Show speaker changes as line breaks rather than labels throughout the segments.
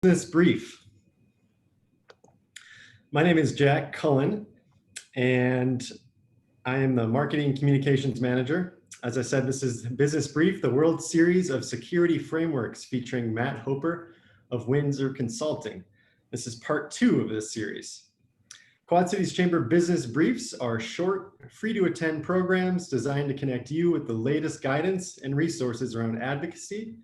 Business brief. My name is Jack Cullen, and I am the Marketing Communications Manager. As I said, this is Business Brief, the World Series of Security Frameworks featuring Matt Hoeper of Winsor Consulting. This is part 2 of this series. Quad Cities Chamber Business Briefs are short, free-to-attend programs designed to connect you with the latest guidance and resources around advocacy,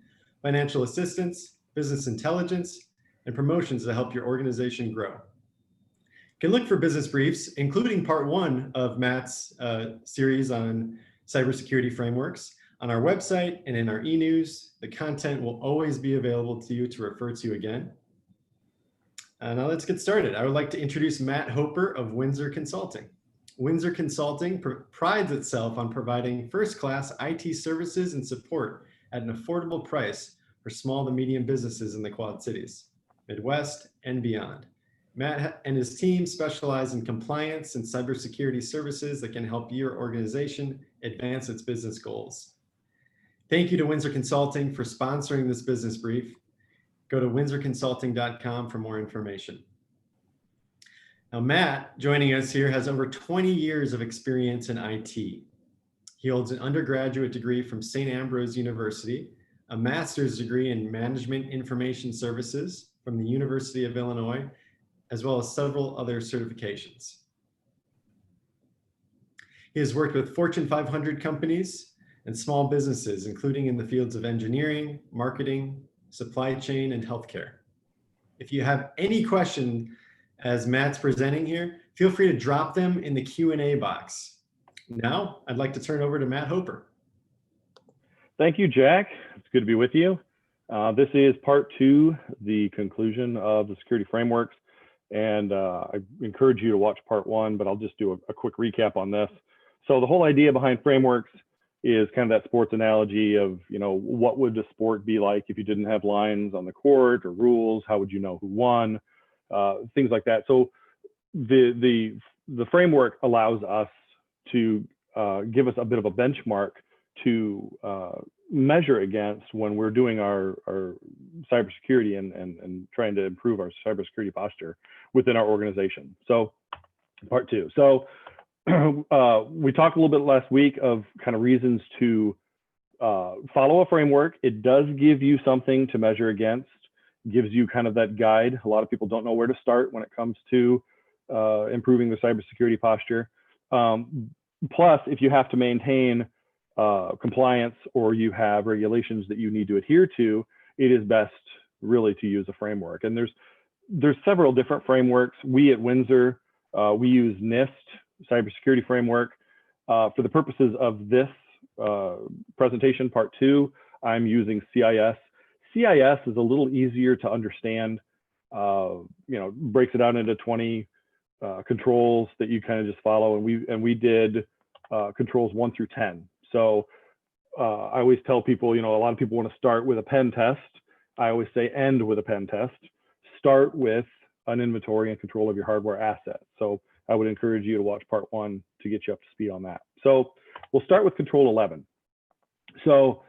financial assistance, business intelligence, and promotions to help your organization grow. You can look for business briefs, including part 1 of Matt's series on cybersecurity frameworks, on our website and in our e-news. The content will always be available to you to refer to again. Now let's get started. I would like to introduce Matt Hoeper of Winsor Consulting. Winsor Consulting prides itself on providing first-class IT services and support at an affordable price for small to medium businesses in the Quad Cities, Midwest, and beyond. Matt and his team specialize in compliance and cybersecurity services that can help your organization advance its business goals. Thank you to Winsor Consulting for sponsoring this business brief. Go to windsorconsulting.com for more information. Now, Matt, joining us here, has over 20 years of experience in IT. He holds an undergraduate degree from St. Ambrose University, a master's degree in Management Information Services from the University of Illinois, as well as several other certifications. He has worked with Fortune 500 companies and small businesses, including in the fields of engineering, marketing, supply chain, and healthcare. If you have any question as Matt's presenting here, feel free to drop them in the Q&A box. Now, I'd like to turn over to Matt Hoeper.
Thank you, Jack. It's good to be with you. This is part 2, the conclusion of the security frameworks. And I encourage you to watch part 1, but I'll just do a quick recap on this. So the whole idea behind frameworks is kind of that sports analogy of, what would the sport be like if you didn't have lines on the court or rules? How would you know who won? Things like that. So the framework allows us to give us a bit of a benchmark to measure against when we're doing our cybersecurity and trying to improve our cybersecurity posture within our organization. So part 2. So we talked a little bit last week of kind of reasons to follow a framework. It does give you something to measure against, gives you kind of that guide. A lot of people don't know where to start when it comes to improving their cybersecurity posture. Plus, if you have to maintain compliance or you have regulations that you need to adhere to, it is best really to use a framework. And there's several different frameworks. We at Winsor, we use NIST cybersecurity framework. For the purposes of this presentation, part 2, I'm using CIS. CIS is a little easier to understand. Breaks it down into 20 controls that you kind of just follow, and we did controls 1 through 10. So I always tell people, a lot of people want to start with a pen test. I always say end with a pen test. Start with an inventory and control of your hardware assets. So I would encourage you to watch part 1 to get you up to speed on that. So we'll start with control 11. So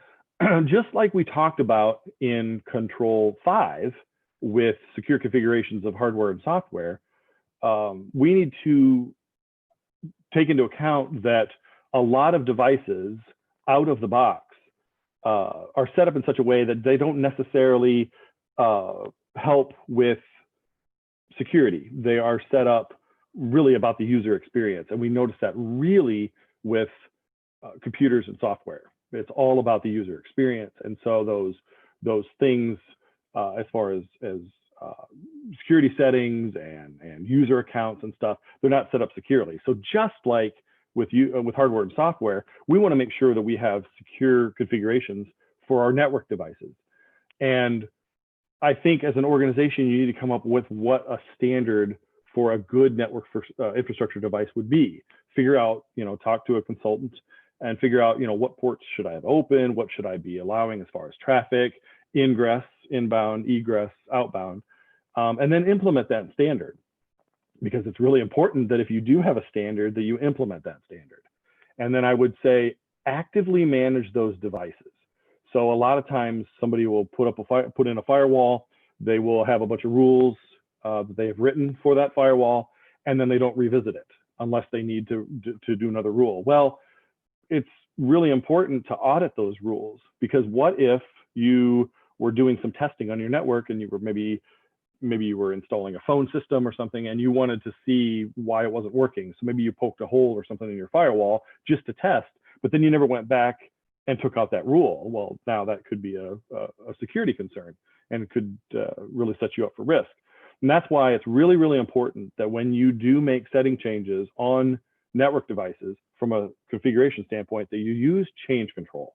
just like we talked about in control 5 with secure configurations of hardware and software, we need to take into account that a lot of devices out of the box are set up in such a way that they don't necessarily help with security. They are set up really about the user experience. And we notice that really with computers and software. It's all about the user experience. And so those things as far as security settings and user accounts and stuff, they're not set up securely. So just like with hardware and software, we want to make sure that we have secure configurations for our network devices. And I think as an organization, you need to come up with what a standard for a good network infrastructure device would be. Figure out, talk to a consultant and figure out, what ports should I have open? What should I be allowing as far as traffic, ingress, inbound, egress, outbound, and then implement that standard. Because it's really important that if you do have a standard, that you implement that standard. And then I would say actively manage those devices. So a lot of times somebody will put in a firewall They will have a bunch of rules that they have written for that firewall, and then they don't revisit it unless they need to do another rule. Well, it's really important to audit those rules, because what if you were doing some testing on your network and you were maybe you were installing a phone system or something and you wanted to see why it wasn't working. So maybe you poked a hole or something in your firewall just to test, but then you never went back and took out that rule. Well, now that could be a security concern, and it could really set you up for risk. And that's why it's really, really important that when you do make setting changes on network devices from a configuration standpoint, that you use change control.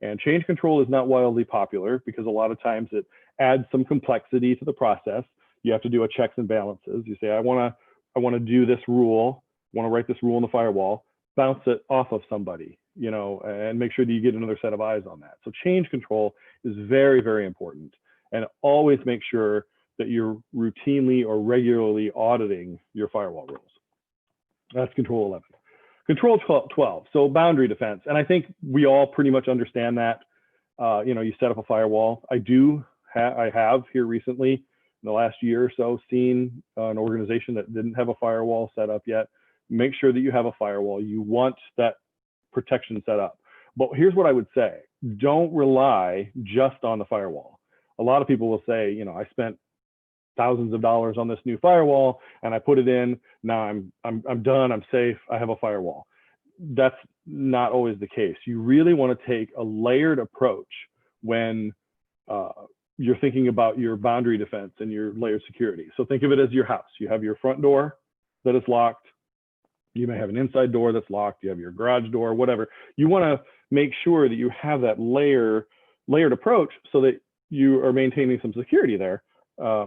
And change control is not wildly popular because a lot of times it adds some complexity to the process. You have to do a checks and balances. You say, I want to do this rule, want to write this rule in the firewall, bounce it off of somebody, you know, and make sure that you get another set of eyes on that. So change control is very, very important. And always make sure that you're routinely or regularly auditing your firewall rules. That's control 11. Control 12, so boundary defense. And I think we all pretty much understand that. You know, you set up a firewall. I have here recently, in the last year or so, seen an organization that didn't have a firewall set up yet. Make sure that you have a firewall. You want that protection set up. But here's what I would say. Don't rely just on the firewall. A lot of people will say, you know, I spent thousands of dollars on this new firewall and I put it in. Now I'm done. I'm safe. I have a firewall. That's not always the case. You really want to take a layered approach when you're thinking about your boundary defense and your layered security. So think of it as your house. You have your front door that is locked. You may have an inside door that's locked. You have your garage door, whatever. You want to make sure that you have that layered approach so that you are maintaining some security there.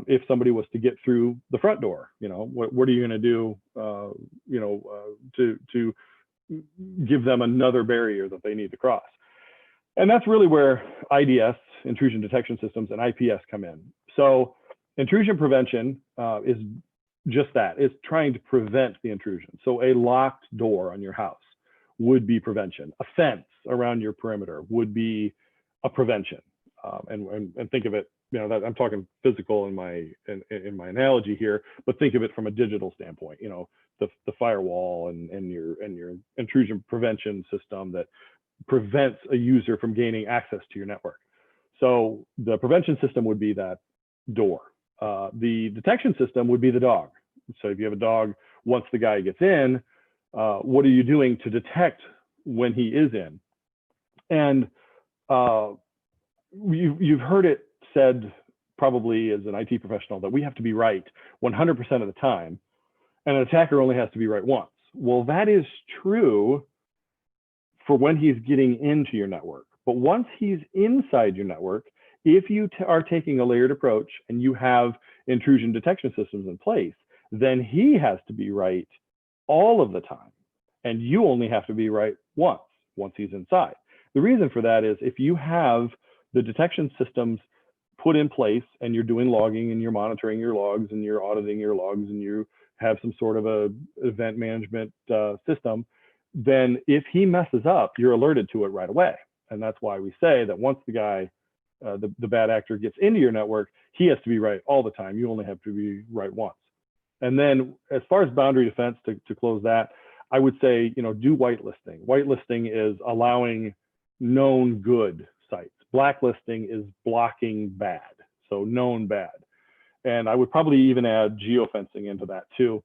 If somebody was to get through the front door, you know, what are you going to do, you know, to give them another barrier that they need to cross? And that's really where IDS, intrusion detection systems, and IPS come in. So intrusion prevention is just that. It's trying to prevent the intrusion. So a locked door on your house would be prevention. A fence around your perimeter would be a prevention. And think of it, you know, that I'm talking physical in my analogy here, but think of it from a digital standpoint. You know, the firewall and your intrusion prevention system that prevents a user from gaining access to your network. So the prevention system would be that door. The detection system would be the dog. So if you have a dog, once the guy gets in, what are you doing to detect when he is in? And you've heard it said, probably as an IT professional, that we have to be right 100% of the time, and an attacker only has to be right once. Well, that is true for when he's getting into your network. But once he's inside your network, if you are taking a layered approach and you have intrusion detection systems in place, then he has to be right all of the time. And you only have to be right once he's inside. The reason for that is if you have the detection systems put in place and you're doing logging and you're monitoring your logs and you're auditing your logs and you have some sort of a event management system, then if he messes up, you're alerted to it right away. And that's why we say that once the guy, the bad actor gets into your network, he has to be right all the time. You only have to be right once. And then as far as boundary defense, to close that, I would say, you know, do whitelisting. Whitelisting is allowing known good sites. Blacklisting is blocking bad, so known bad. And I would probably even add geofencing into that too.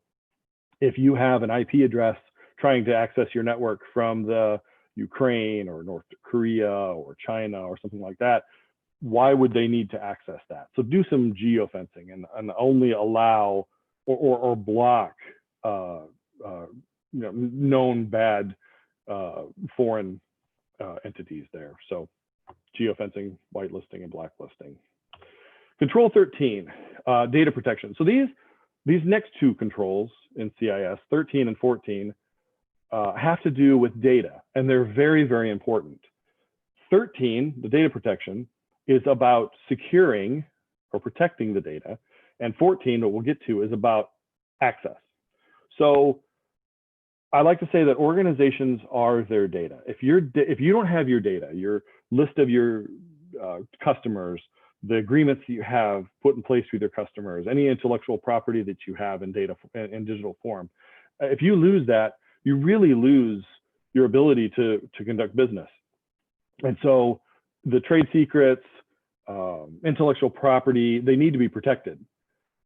If you have an IP address trying to access your network from the Ukraine or North Korea or China or something like that, why would they need to access that? So do some geofencing and only allow or block you know, known bad foreign entities there. So geofencing, whitelisting, and blacklisting. Control 13, data protection. So these next two controls in CIS, 13 and 14, have to do with data, and they're very, very important. 13, the data protection, is about securing or protecting the data, and 14, what we'll get to, is about access. So I like to say that organizations are their data. If you don't have your data, your list of your customers, the agreements that you have put in place with your customers, any intellectual property that you have in data in digital form. If you lose that, you really lose your ability to conduct business. And so the trade secrets, intellectual property, they need to be protected.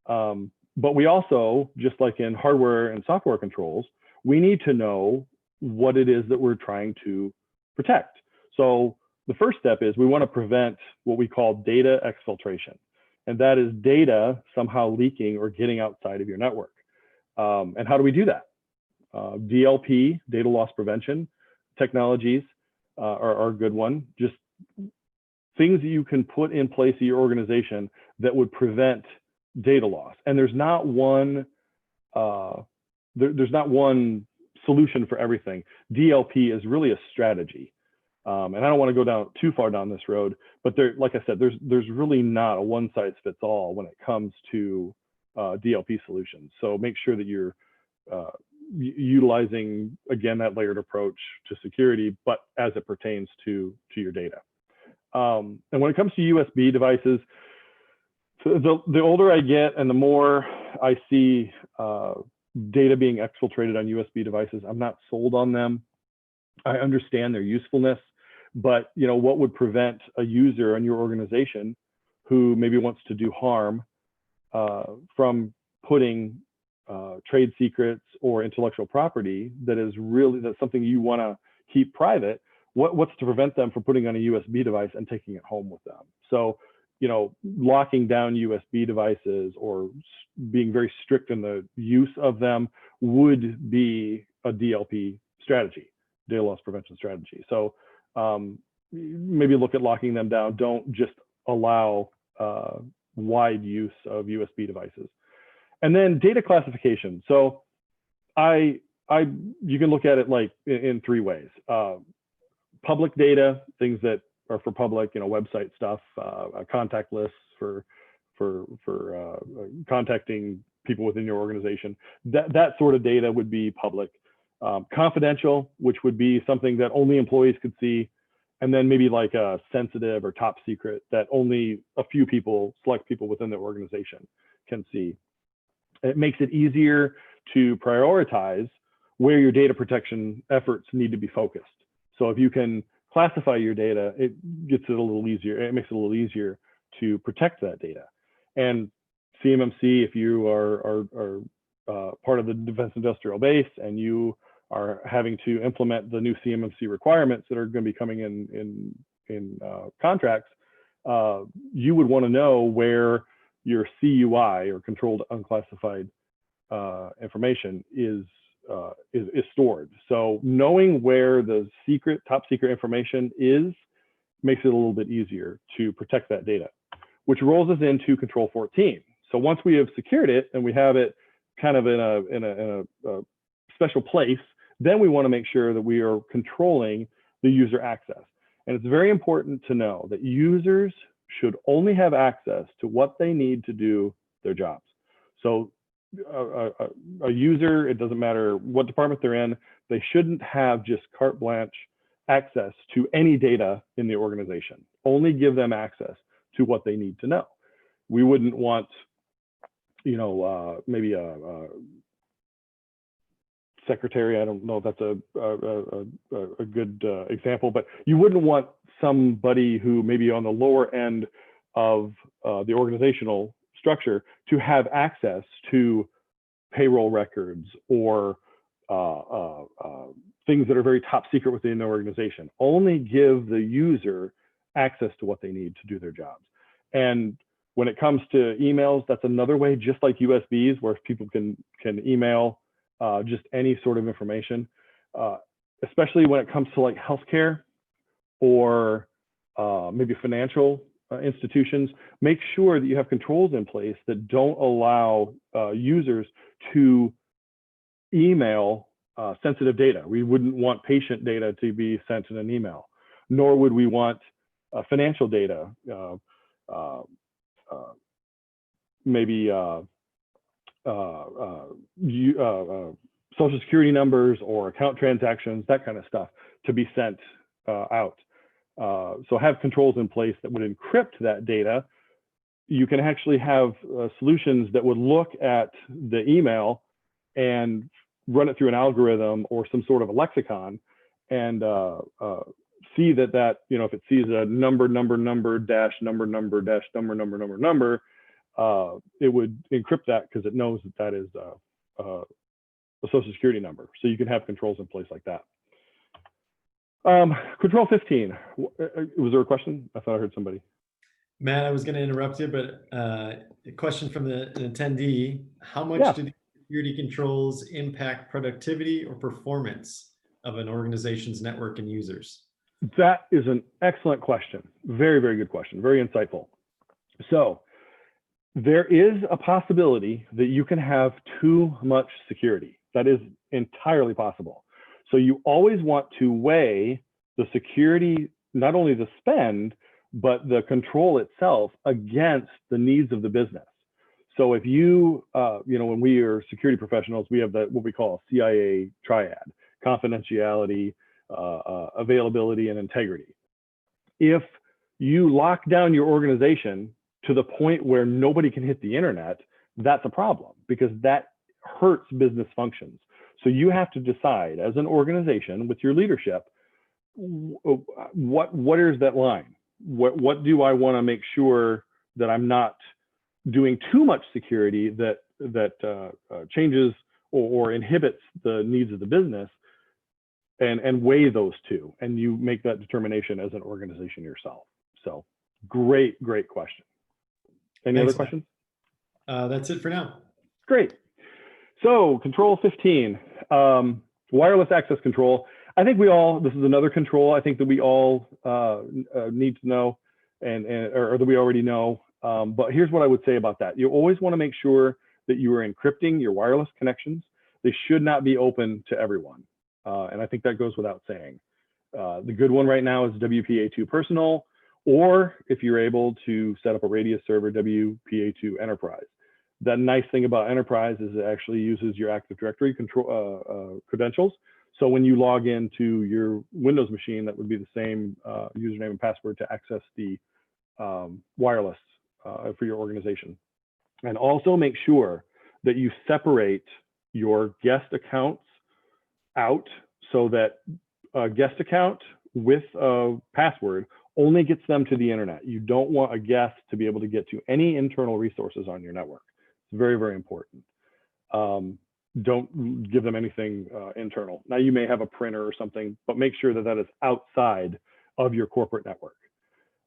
But we also, just like in hardware and software controls, we need to know what it is that we're trying to protect. So the first step is we want to prevent what we call data exfiltration. And that is data somehow leaking or getting outside of your network. And how do we do that? DLP, data loss prevention technologies are a good one. Just things that you can put in place in your organization that would prevent data loss. And there's not one there's not one solution for everything. DLP is really a strategy. And I don't want to go too far down this road, but like I said, there's really not a one size fits all when it comes to DLP solutions. So make sure that you're utilizing, again, that layered approach to security, but as it pertains to your data. And when it comes to USB devices, the older I get and the more I see data being exfiltrated on USB devices, I'm not sold on them. I understand their usefulness, but what would prevent a user in your organization who maybe wants to do harm from putting trade secrets or intellectual property that's something you want to keep private? What's to prevent them from putting on a USB device and taking it home with them? So, locking down USB devices or being very strict in the use of them would be a DLP strategy, data loss prevention strategy. So maybe look at locking them down. Don't just allow wide use of USB devices. And then data classification. So you can look at it like in three ways. Public data, things that are for public, website stuff, contact lists for contacting people within your organization. That sort of data would be public. Confidential, which would be something that only employees could see, and then maybe like a sensitive or top secret that only a few people, select people within the organization can see. It makes it easier to prioritize where your data protection efforts need to be focused. So if you can classify your data, it gets it a little easier. It makes it a little easier to protect that data. And CMMC, if you are part of the Defense Industrial Base and you are having to implement the new CMMC requirements that are going to be coming in contracts, you would want to know where your CUI, or controlled unclassified information, is stored. So knowing where the top secret information is makes it a little bit easier to protect that data, which rolls us into Control 14. So once we have secured it and we have it kind of in a special place, then we want to make sure that we are controlling the user access. And it's very important to know that users should only have access to what they need to do their jobs. So a user, it doesn't matter what department they're in, they shouldn't have just carte blanche access to any data in the organization. Only give them access to what they need to know. We wouldn't want, maybe a secretary, I don't know if that's a good example, but you wouldn't want somebody who maybe on the lower end of the organizational structure to have access to payroll records or things that are very top secret within the organization. Only give the user access to what they need to do their jobs. And when it comes to emails, that's another way, just like USBs, where people can email just any sort of information, especially when it comes to like healthcare or maybe financial institutions. Make sure that you have controls in place that don't allow users to email sensitive data. We wouldn't want patient data to be sent in an email, nor would we want financial data, maybe social security numbers or account transactions, that kind of stuff, to be sent out. So have controls in place that would encrypt that data you can actually have solutions that would look at the email and run it through an algorithm or some sort of a lexicon and see that, you know, if it sees a number dash number dash number, it would encrypt that because it knows that that is a social security number. So you can have controls in place like that. Control 15, was there a question? I thought I heard somebody.
Matt, I was going to interrupt you, but a question from an attendee. How much
Yeah.
do the security controls impact productivity or performance of an organization's network and users?
That is an excellent question. Very, very good question. Very insightful. So there is a possibility that you can have too much security. That is entirely possible. So you always want to weigh the security, not only the spend, but the control itself against the needs of the business. So if you, you know, when we are security professionals, we have what we call CIA triad: confidentiality, availability, and integrity. If you lock down your organization to the point where nobody can hit the internet, that's a problem, because that hurts business functions. So you have to decide as an organization with your leadership, what is that line? What do I want to make sure that I'm not doing too much security that changes or inhibits the needs of the business, and weigh those two, and you make that determination as an organization yourself. So great question. Any
Thanks,
other questions?
That's it for now.
Great. So control 15, wireless access control. I think this is another control I think that we all need to know, or that we already know. But here's what I would say about that. You always want to make sure that you are encrypting your wireless connections. They should not be open to everyone. And I think that goes without saying. The good one right now is WPA2 Personal, or if you're able to set up a Radius server, WPA2 Enterprise. The nice thing about Enterprise is it actually uses your Active Directory credentials. So when you log into your Windows machine, that would be the same username and password to access the wireless for your organization. And also make sure that you separate your guest accounts out, so that a guest account with a password only gets them to the internet. You don't want a guest to be able to get to any internal resources on your network. It's very, very important. Don't give them anything internal. Now, you may have a printer or something, but make sure that that is outside of your corporate network.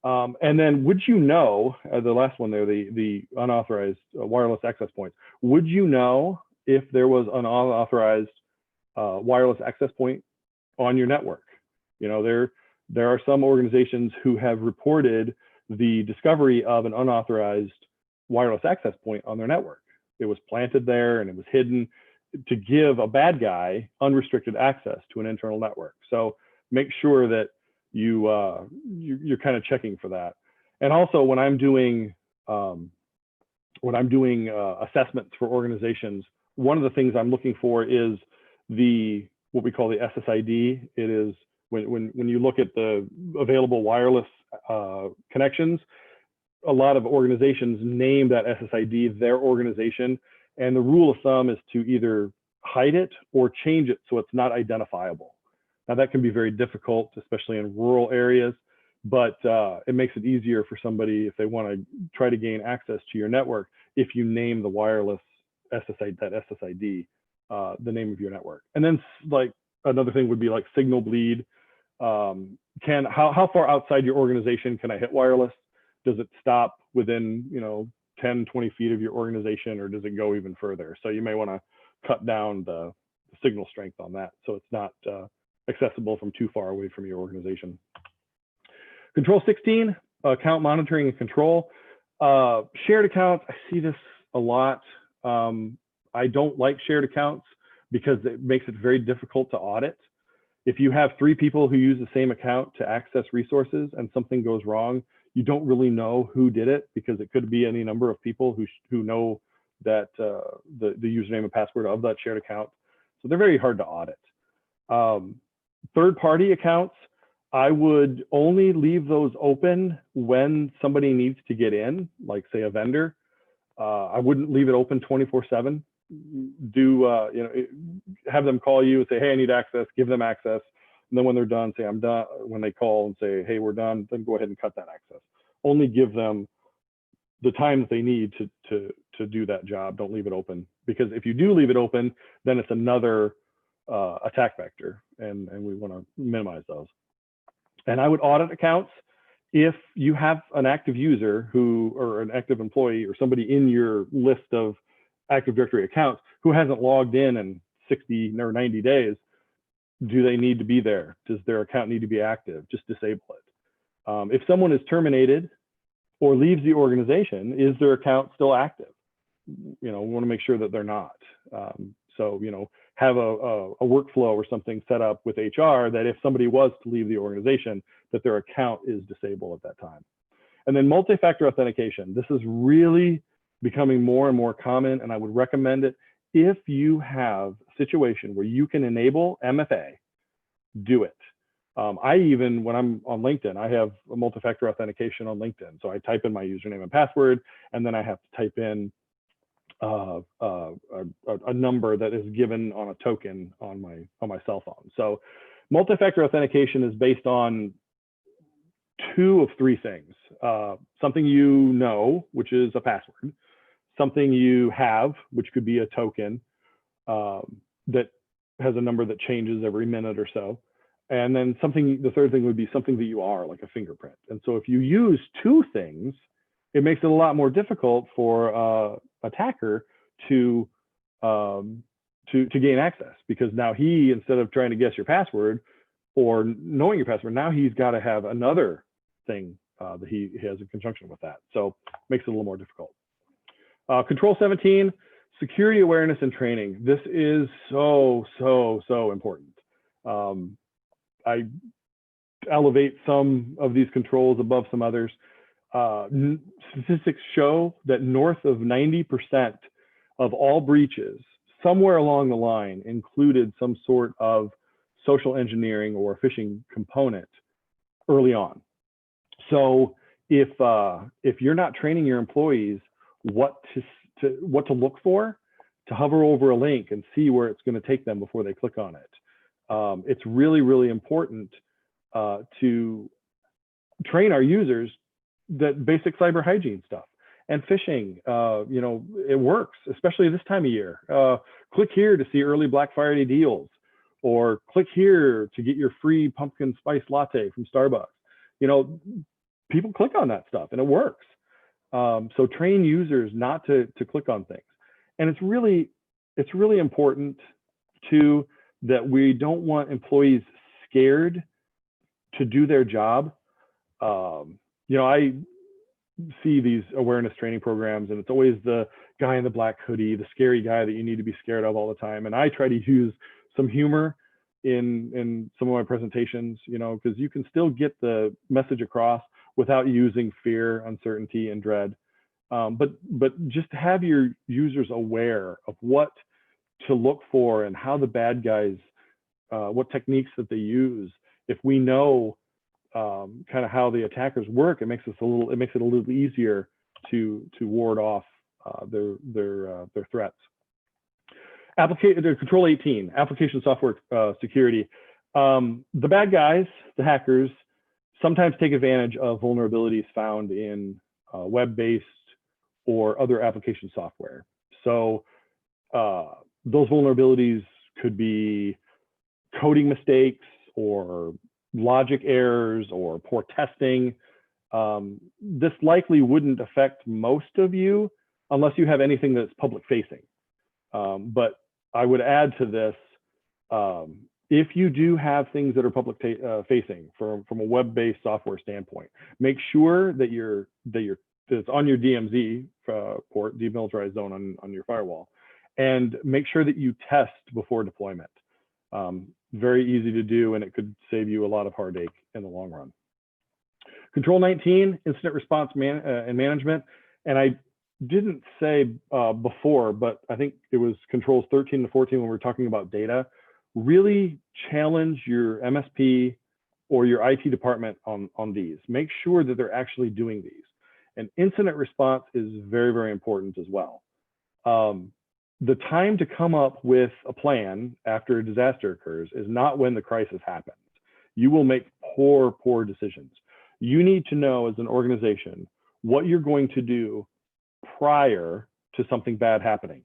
And then, would you know, the last one there, the unauthorized wireless access points, would you know if there was an unauthorized wireless access point on your network? You know, there are some organizations who have reported the discovery of an unauthorized wireless access point on their network. It was planted there and it was hidden to give a bad guy unrestricted access to an internal network. So make sure that you're kind of checking for that. And also, when I'm doing assessments for organizations, one of the things I'm looking for is what we call the SSID. It is when you look at the available wireless connections, a lot of organizations name that SSID their organization, and the rule of thumb is to either hide it or change it so it's not identifiable. Now, that can be very difficult, especially in rural areas, but it makes it easier for somebody if they want to try to gain access to your network if you name the wireless SSID, that SSID, the name of your network. And then, like, another thing would be like signal bleed. How far outside your organization can I hit wireless? Does it stop within 10, 20 feet of your organization, or does it go even further? So you may want to cut down the signal strength on that, so it's not accessible from too far away from your organization. Control 16, account monitoring and control. Shared accounts, I see this a lot. I don't like shared accounts because it makes it very difficult to audit. If you have 3 people who use the same account to access resources and something goes wrong, you don't really know who did it, because it could be any number of people who know that the username and password of that shared account. So they're very hard to audit. Third-party accounts, I would only leave those open when somebody needs to get in, like say a vendor. I wouldn't leave it open 24/7. Have them call you and say, hey, I need access, give them access. And then when they're done, say, I'm done. When they call and say, hey, we're done, then go ahead and cut that access. Only give them the time that they need to do that job. Don't leave it open, because if you do leave it open, then it's another attack vector, and we want to minimize those. And I would audit accounts if you have an active user or an active employee or somebody in your list of Active Directory accounts who hasn't logged in 60 or 90 days. Do they need to be there? Does their account need to be active? Just disable it. If someone is terminated or leaves the organization, is their account still active? We want to make sure that they're not. So, have a workflow or something set up with HR that if somebody was to leave the organization, that their account is disabled at that time. And then multi-factor authentication. This is really becoming more and more common, and I would recommend it. If you have a situation where you can enable MFA, do it. I even, when I'm on LinkedIn, I have a multi-factor authentication on LinkedIn. So I type in my username and password, and then I have to type in a number that is given on a token on my cell phone. So multi-factor authentication is based on 2 of 3 things. Something which is a password. Something you have, which could be a token that has a number that changes every minute or so. And then the third thing would be something that you are, like a fingerprint. And so if you use 2 things, it makes it a lot more difficult for attacker to gain access, because now he, instead of trying to guess your password or knowing your password, now he's got to have another thing that he has in conjunction with that. So it makes it a little more difficult. Control 17, security awareness and training. This is so important. I elevate some of these controls above some others. Statistics show that north of 90% of all breaches somewhere along the line included some sort of social engineering or phishing component early on. So if you're not training your employees what to look for, to hover over a link and see where it's going to take them before they click on it, it's really important to train our users that basic cyber hygiene stuff. And phishing, it works, especially this time of year. Click here to see early Black Friday deals, or click here to get your free pumpkin spice latte from Starbucks. People click on that stuff and it works. So train users not to click on things. And it's really important too that we don't want employees scared to do their job. I see these awareness training programs, and it's always the guy in the black hoodie, the scary guy that you need to be scared of all the time. And I try to use some humor in some of my presentations, because you can still get the message across without using fear, uncertainty, and dread. But just have your users aware of what to look for and how the bad guys, what techniques that they use. If we know kind of how the attackers work, it makes it a little easier to ward off their threats. Control 18, application software security. The bad guys, the hackers, sometimes take advantage of vulnerabilities found in web-based or other application software. So those vulnerabilities could be coding mistakes or logic errors or poor testing. This likely wouldn't affect most of you unless you have anything that's public facing. But I would add to this, if you do have things that are public facing from a web-based software standpoint, make sure that it's on your DMZ port, demilitarized zone on your firewall, and make sure that you test before deployment. Very easy to do, and it could save you a lot of heartache in the long run. Control 19, incident response and management. And I didn't say before, but I think it was controls 13 to 14 when we were talking about data. Really challenge your MSP or your IT department on these. Make sure that they're actually doing these. And incident response is very, very important as well. The time to come up with a plan after a disaster occurs is not when the crisis happens. You will make poor decisions. You need to know as an organization what you're going to do prior to something bad happening.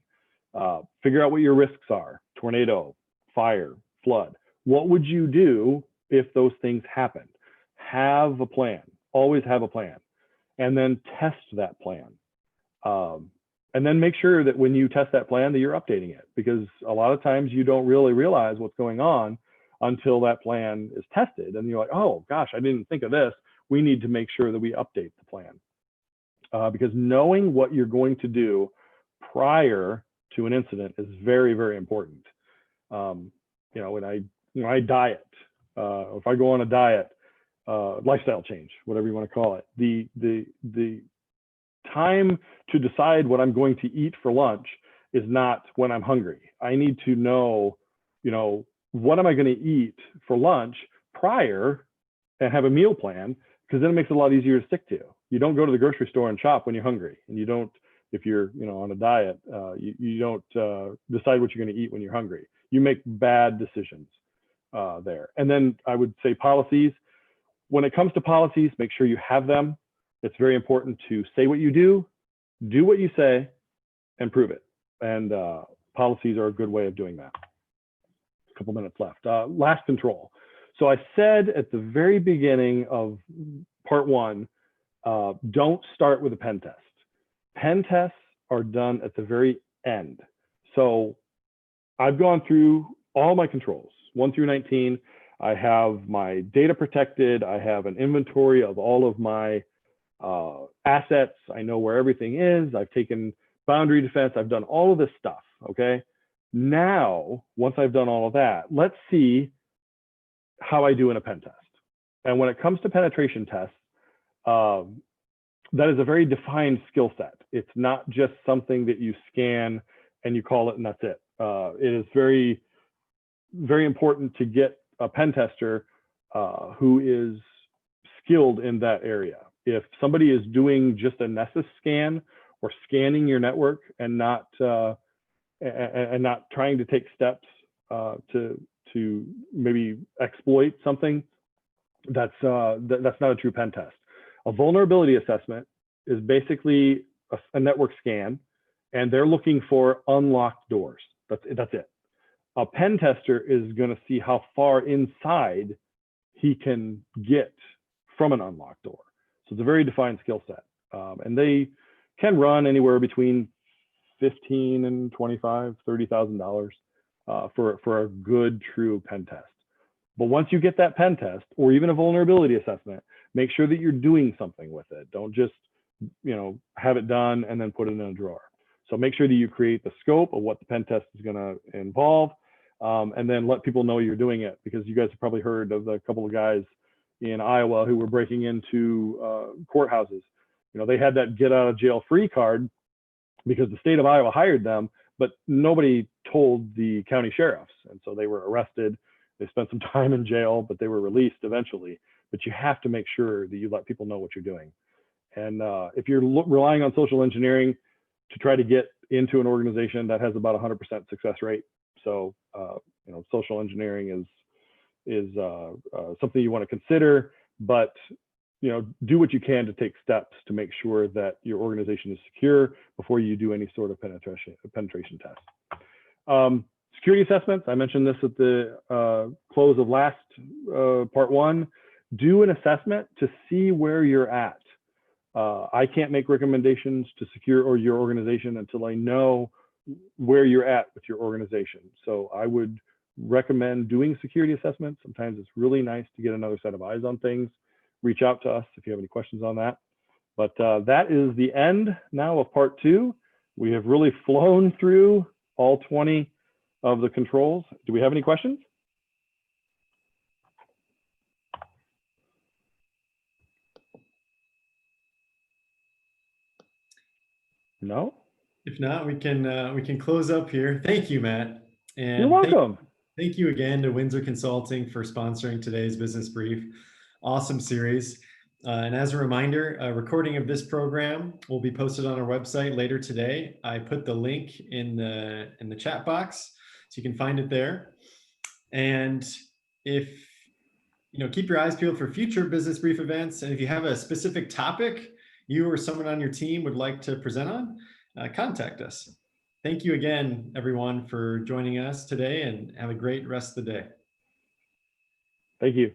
Figure out what your risks are: tornado, fire, flood. What would you do if those things happened? Have a plan. Always have a plan. And then test that plan. And then make sure that when you test that plan that you're updating it, because a lot of times you don't really realize what's going on until that plan is tested. And you're like, oh gosh, I didn't think of this. We need to make sure that we update the plan. Because knowing what you're going to do prior to an incident is very, very important. When I diet, if I go on a diet, lifestyle change, whatever you want to call it, the time to decide what I'm going to eat for lunch is not when I'm hungry. I need to know, what am I going to eat for lunch prior, and have a meal plan, because then it makes it a lot easier to stick to. You don't go to the grocery store and shop when you're hungry, and you don't, if you're on a diet, you don't decide what you're going to eat when you're hungry. You make bad decisions there. And then I would say policies. When it comes to policies, make sure you have them. It's very important to say what you do what you say, and prove it. And policies are a good way of doing that. A couple minutes left. Last, control. So I said at the very beginning of part one, don't start with a pen test. Pen tests are done at the very end. So I've gone through all my controls, 1 through 19. I have my data protected. I have an inventory of all of my assets. I know where everything is. I've taken boundary defense. I've done all of this stuff, okay? Now, once I've done all of that, let's see how I do in a pen test. And when it comes to penetration tests, that is a very defined skill set. It's not just something that you scan and you call it and that's it. It is very, very important to get a pen tester who is skilled in that area. If somebody is doing just a Nessus scan or scanning your network and not trying to take steps to maybe exploit something, that's not a true pen test. A vulnerability assessment is basically a network scan, and they're looking for unlocked doors. That's it. A pen tester is going to see how far inside he can get from an unlocked door. So it's a very defined skill set, and they can run anywhere between $15,000 and $25,000, $30,000 for a good true pen test. But once you get that pen test or even a vulnerability assessment, make sure that you're doing something with it. Don't just have it done and then put it in a drawer. So make sure that you create the scope of what the pen test is going to involve, and then let people know you're doing it, because you guys have probably heard of the couple of guys in Iowa who were breaking into courthouses. They had that get out of jail free card because the state of Iowa hired them, but nobody told the county sheriffs. And so they were arrested. They spent some time in jail, but they were released eventually. But you have to make sure that you let people know what you're doing. And if you're relying on social engineering to try to get into an organization, that has about 100% success rate. So, social engineering is something you want to consider, but do what you can to take steps to make sure that your organization is secure before you do any sort of penetration test. Security assessments, I mentioned this at the close of last part one. Do an assessment to see where you're at. I can't make recommendations to secure or your organization until I know where you're at with your organization. So I would recommend doing security assessments. Sometimes it's really nice to get another set of eyes on things. Reach out to us if you have any questions on that. But that is the end now of part two. We have really flown through all 20 of the controls. Do we have any questions? No?
If not, we can close up here. Thank you, Matt. And
You're welcome.
Thank you again to Windsor Consulting for sponsoring today's business brief. Awesome series. And as a reminder, a recording of this program will be posted on our website later today. I put the link in the chat box, so you can find it there. And if keep your eyes peeled for future business brief events. And if you have a specific topic you or someone on your team would like to present on, contact us. Thank you again, everyone, for joining us today, and have a great rest of the day.
Thank you.